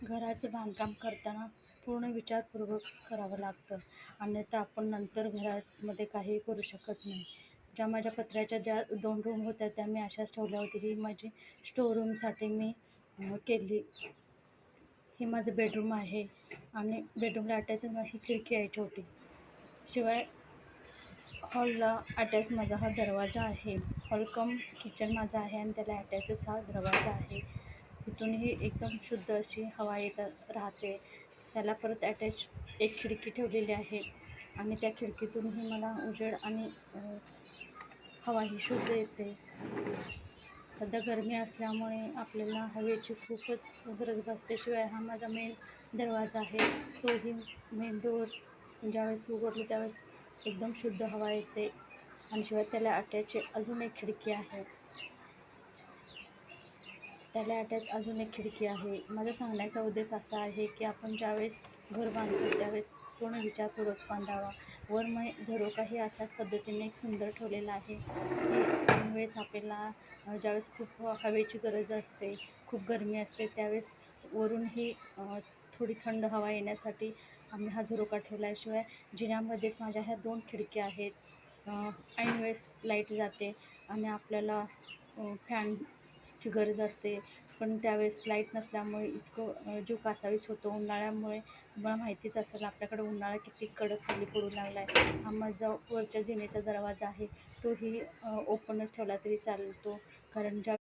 घराचं बांधकाम करताना पूर्ण विचारपूर्वकच करावं लागतं, अन्यथा आपण नंतर घरामध्ये काहीही करू शकत नाही. ज्या माझ्या पत्र्याच्या ज्या 2 रूम होत्या त्या मी अशाच ठेवल्या होत्या. ही माझी स्टोअर रूमसाठी मी केली. ही माझं बेडरूम आहे आणि बेडरूमला अटॅच माझी खिडकी आहे छोटी. शिवाय हॉलला अटॅच माझा हा दरवाजा आहे. हॉल कम किचन माझा आहे आणि त्याला अटॅचच हा दरवाजा आहे. इथूनही एकदम शुद्ध अशी हवा येत राहते. त्याला परत अटॅच एक खिडकी ठेवलेली आहे आणि त्या खिडकीतूनही मला उजेड आणि हवा ही शुद्ध येते. सध्या गरमी असल्यामुळे आपल्याला हवेची खूपच गरज भासते. शिवाय हा माझा मेन दरवाजा आहे, तोही मेन डोअर ज्यावेळेस उघडलो त्यावेळेस एकदम शुद्ध हवा येते आणि शिवाय त्याला अटॅच अजून एक खिडकी आहे. माझा सांगण्याचा उद्देश असा आहे की आपण ज्यावेळेस घर बांधतो त्यावेळेस पूर्ण विचारपूर्वक बांधावा. वर मी झरोकाही अशाच पद्धतीने एक सुंदर ठेवलेला आहे की त्यावेळेस आपल्याला ज्यावेळेस खूप हवेची गरज असते, खूप गरमी असते त्यावेळेस वरूनही थोडी थंड हवा येण्यासाठी आम्ही हा झरोका ठेवला आहे. शिवाय जिन्यामध्येच माझ्या ह्या 2 खिडक्या आहेत. ऐन वेळेस लाईट जाते आणि आपल्याला फॅनची गरज असते, पण त्यावेळेस लाईट नसल्यामुळे इतकं जीव कासावीस होतो. उन्हाळ्यामुळे तुम्हाला माहितीच असेल आपल्याकडे उन्हाळा किती कडक खाली पडू लागला आहे. हा माझा वरच्या जिन्याचा दरवाजा आहे, तोही ओपनच ठेवला तरी चालतो, कारण